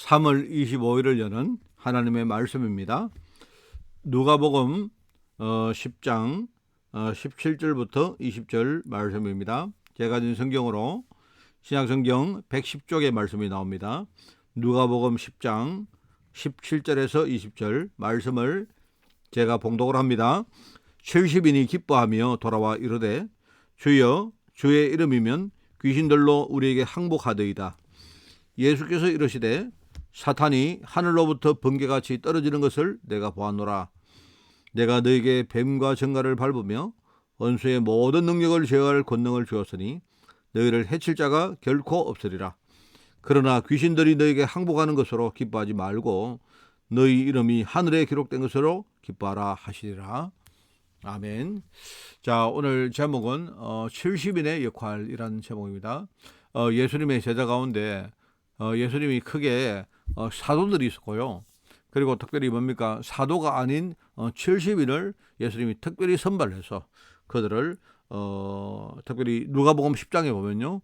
3월 25일을 여는 하나님의 말씀입니다. 누가복음 10장 17절부터 20절 말씀입니다. 제가 준 성경으로 신약성경 110쪽의 말씀이 나옵니다. 누가복음 10장 17절에서 20절 말씀을 제가 봉독을 합니다. 70인이 기뻐하며 돌아와 이르되 주여 주의 이름이면 귀신들로 우리에게 항복하더이다. 예수께서 이르시되 사탄이 하늘로부터 번개같이 떨어지는 것을 내가 보았노라. 내가 너에게 뱀과 정갈을 밟으며 원수의 모든 능력을 제어할 권능을 주었으니 너희를 해칠 자가 결코 없으리라. 그러나 귀신들이 너에게 항복하는 것으로 기뻐하지 말고 너희 이름이 하늘에 기록된 것으로 기뻐하라 하시리라. 아멘. 자, 오늘 제목은 70인의 역할이라는 제목입니다. 예수님의 제자 가운데 예수님이 크게 사도들이 있었고요. 그리고 특별히 뭡니까? 사도가 아닌 70인을 예수님이 특별히 선발해서 그들을 특별히 누가복음 10장에 보면요.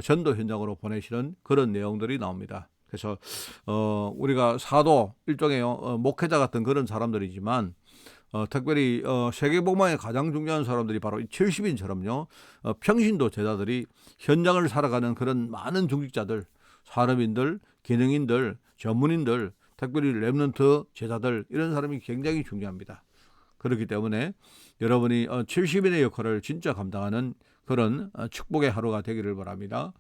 전도 현장으로 보내시는 그런 내용들이 나옵니다. 그래서 우리가 사도 일종의 목회자 같은 그런 사람들이지만 특별히 세계복음화에 가장 중요한 사람들이 바로 70인처럼요. 평신도 제자들이 현장을 살아가는 그런 많은 중직자들, 산업인들, 기능인들, 전문인들, 특별히 렘넌트 제자들 이런 사람이 굉장히 중요합니다. 그렇기 때문에 여러분이 70인의 역할을 진짜 감당하는 그런 축복의 하루가 되기를 바랍니다.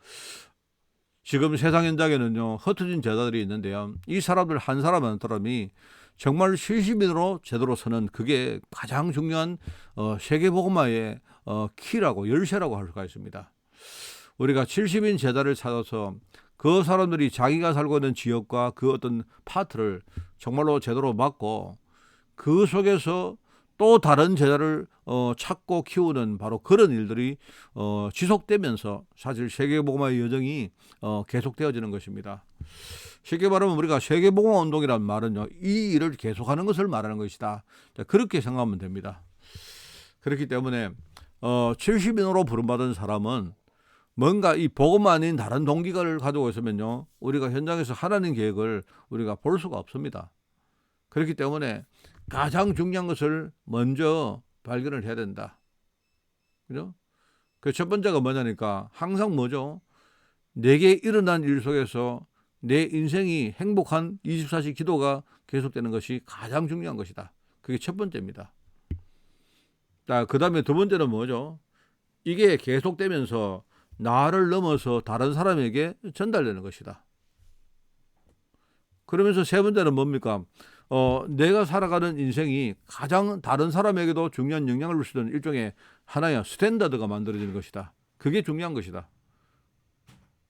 지금 세상 현장에는요, 흩어진 제자들이 있는데요. 이 사람들 한 사람 한 사람이 정말 70인으로 제대로 서는 그게 가장 중요한 세계복음화의 키라고 열쇠라고 할 수가 있습니다. 우리가 70인 제자를 찾아서 그 사람들이 자기가 살고 있는 지역과 그 어떤 파트를 정말로 제대로 맡고 그 속에서 또 다른 제자를 찾고 키우는 바로 그런 일들이 지속되면서 사실 세계복음화의 여정이 계속되어지는 것입니다. 쉽게 말하면 우리가 세계복음화 운동이라는 말은요, 이 일을 계속하는 것을 말하는 것이다. 그렇게 생각하면 됩니다. 그렇기 때문에 70인으로 부름받은 사람은 뭔가 이 복음 아닌 다른 동기를 가지고 있으면요, 우리가 현장에서 하나님 계획을 우리가 볼 수가 없습니다. 그렇기 때문에 가장 중요한 것을 먼저 발견을 해야 된다. 그죠? 그 첫 번째가 뭐냐니까 항상 뭐죠? 내게 일어난 일 속에서 내 인생이 행복한 24시 기도가 계속되는 것이 가장 중요한 것이다. 그게 첫 번째입니다. 자, 그 다음에 두 번째는 뭐죠? 이게 계속되면서 나를 넘어서 다른 사람에게 전달되는 것이다. 그러면서 세 번째는 뭡니까? 내가 살아가는 인생이 가장 다른 사람에게도 중요한 영향을 줄 수 있는 일종의 하나의 스탠다드가 만들어지는 것이다. 그게 중요한 것이다.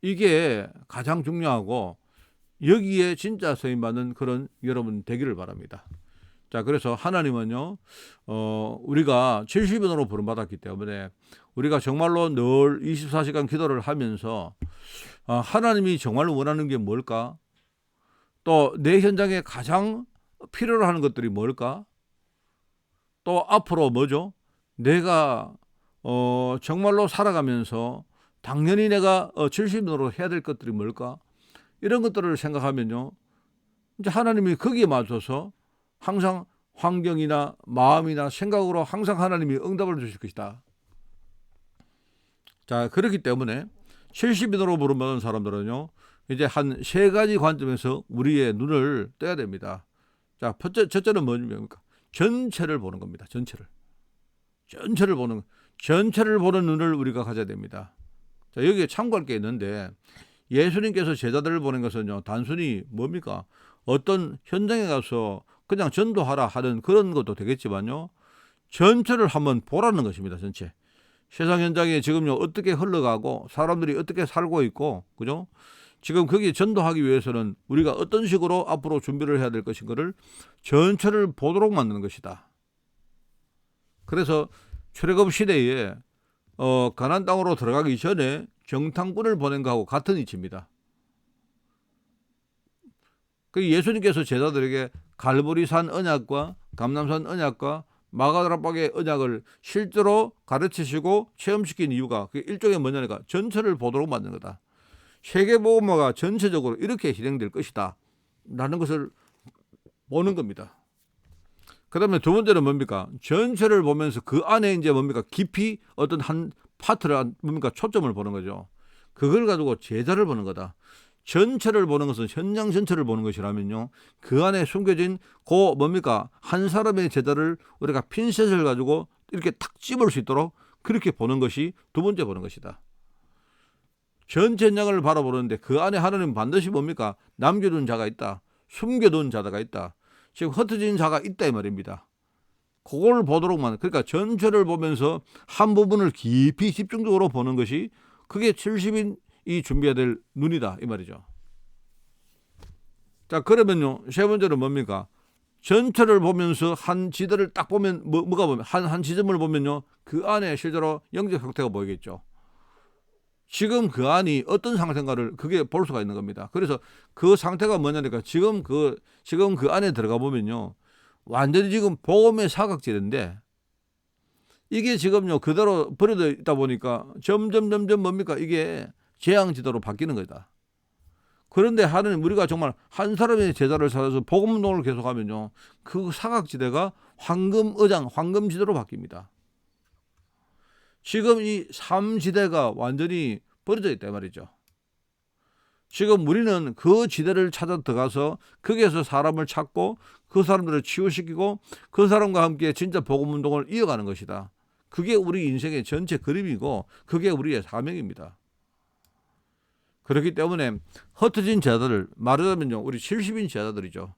이게 가장 중요하고 여기에 진짜 쓰임받는 그런 여러분 되기를 바랍니다. 자, 그래서 하나님은요, 우리가 70인으로 부름받았기 때문에 우리가 정말로 늘 24시간 기도를 하면서 하나님이 정말 원하는 게 뭘까? 또 내 현장에 가장 필요로 하는 것들이 뭘까? 또 앞으로 뭐죠? 내가 정말로 살아가면서 당연히 내가 70인으로 해야 될 것들이 뭘까? 이런 것들을 생각하면요, 이제 하나님이 거기에 맞춰서 항상 환경이나 마음이나 생각으로 항상 하나님이 응답을 주실 것이다. 자, 그렇기 때문에 70인으로 부름받은 사람들은요, 이제 한 세 가지 관점에서 우리의 눈을 떼야 됩니다. 자, 첫째는 뭡니까? 전체를 보는 겁니다. 전체를 보는 눈을 우리가 가져야 됩니다. 자, 여기에 참고할 게 있는데 예수님께서 제자들을 보낸 것은요, 단순히 뭡니까? 어떤 현장에 가서 그냥 전도하라 하는 그런 것도 되겠지만요, 전체를 한번 보라는 것입니다. 전체. 세상 현장에 지금요, 어떻게 흘러가고 사람들이 어떻게 살고 있고, 그죠? 지금 거기에 전도하기 위해서는 우리가 어떤 식으로 앞으로 준비를 해야 될 것인가를 전체를 보도록 만드는 것이다. 그래서 출애굽 시대에 가나안 땅으로 들어가기 전에 정탐꾼을 보낸 것하고 같은 이치입니다. 그 예수님께서 제자들에게 갈보리산 언약과 감람산 언약과 마가다락방의 언약을 실제로 가르치시고 체험시킨 이유가 그 일종의 뭐냐니까 전체를 보도록 만든 거다. 세계복음화가 전체적으로 이렇게 진행될 것이다 라는 것을 보는 겁니다. 그 다음에 두 번째는 뭡니까? 전체를 보면서 그 안에 이제 뭡니까? 깊이 어떤 한 파트를 뭡니까? 초점을 보는 거죠. 그걸 가지고 제자를 보는 거다. 전체를 보는 것은 현장 전체를 보는 것이라면요, 그 안에 숨겨진 그 뭡니까? 한 사람의 제자를 우리가 핀셋을 가지고 이렇게 탁 집을 수 있도록 그렇게 보는 것이 두 번째 보는 것이다. 전체 현장을 바라보는데 그 안에 하나님은 반드시 뭡니까? 남겨둔 자가 있다. 숨겨둔 자가 있다. 지금 흩어진 자가 있다 이 말입니다. 그걸 보도록만, 그러니까 전체를 보면서 한 부분을 깊이 집중적으로 보는 것이 그게 70인이 준비해야 될 눈이다 이 말이죠. 자, 그러면요, 세 번째는 뭡니까? 전체를 보면서 한 지대를 딱 보면 뭐가 보면 한 지점을 보면요, 그 안에 실제로 영적 형태가 보이겠죠. 지금 그 안이 어떤 상태인가를 그게 볼 수가 있는 겁니다. 그래서 그 상태가 뭐냐니까 지금 그 안에 들어가 보면요, 완전히 지금 복음의 사각지대인데 이게 지금요 그대로 버려져 있다 보니까 점점 뭡니까? 이게 재앙지대로 바뀌는 거다. 그런데 하나님, 우리가 정말 한 사람의 제자를 찾아서 복음 운동을 계속하면요, 그 사각지대가 황금의장, 황금지대로 바뀝니다. 지금 이 삼지대가 완전히 버려져 있단 말이죠. 지금 우리는 그 지대를 찾아 들어가서 거기에서 사람을 찾고 그 사람들을 치유시키고 그 사람과 함께 진짜 복음운동을 이어가는 것이다. 그게 우리 인생의 전체 그림이고 그게 우리의 사명입니다. 그렇기 때문에 흩어진 제자들, 말하자면요, 우리 70인 제자들이죠.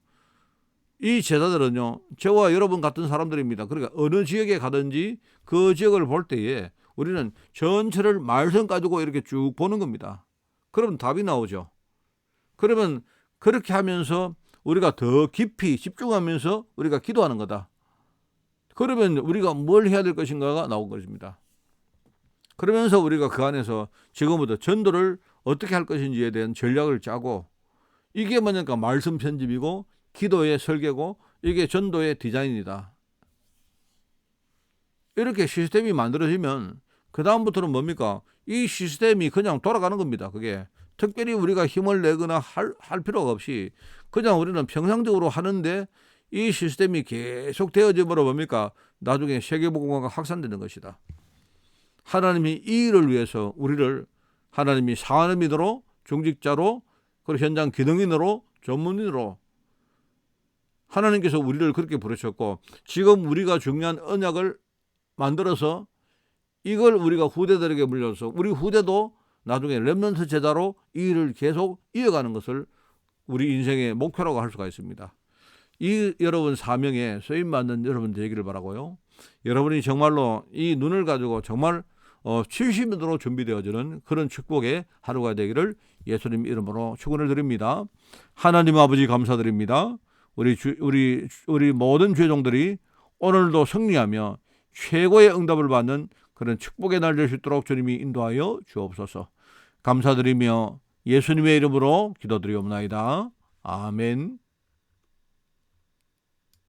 이 제자들은요, 저와 여러분 같은 사람들입니다. 그러니까 어느 지역에 가든지 그 지역을 볼 때에 우리는 전체를 말씀 가지고 이렇게 쭉 보는 겁니다. 그럼 답이 나오죠. 그러면 그렇게 하면서 우리가 더 깊이 집중하면서 우리가 기도하는 거다. 그러면 우리가 뭘 해야 될 것인가가 나온 것입니다. 그러면서 우리가 그 안에서 지금부터 전도를 어떻게 할 것인지에 대한 전략을 짜고, 이게 뭐냐니까 말씀 편집이고 기도의 설계고 이게 전도의 디자인이다. 이렇게 시스템이 만들어지면 그 다음부터는 뭡니까? 이 시스템이 그냥 돌아가는 겁니다. 그게 특별히 우리가 힘을 내거나 할 필요가 없이 그냥 우리는 평상적으로 하는데 이 시스템이 계속 되어지므로 뭡니까? 나중에 세계복음화가 확산되는 것이다. 하나님이 이 일을 위해서 우리를 하나님이 사람이로, 중직자로, 그리고 현장 기능인으로, 전문인으로 하나님께서 우리를 그렇게 부르셨고, 지금 우리가 중요한 언약을 만들어서 이걸 우리가 후대들에게 물려서 우리 후대도 나중에 렘넌트 제자로 이 일을 계속 이어가는 것을 우리 인생의 목표라고 할 수가 있습니다. 이 여러분 사명에 쓰임받는 여러분 되기를 바라고요. 여러분이 정말로 이 눈을 가지고 정말 70년으로 준비되어지는 그런 축복의 하루가 되기를 예수님 이름으로 축원을 드립니다. 하나님 아버지 감사드립니다. 우리 모든 죄종들이 오늘도 승리하며 최고의 응답을 받는 그런 축복의 날 될 수 있도록 주님이 인도하여 주옵소서. 감사드리며 예수님의 이름으로 기도드리옵나이다. 아멘.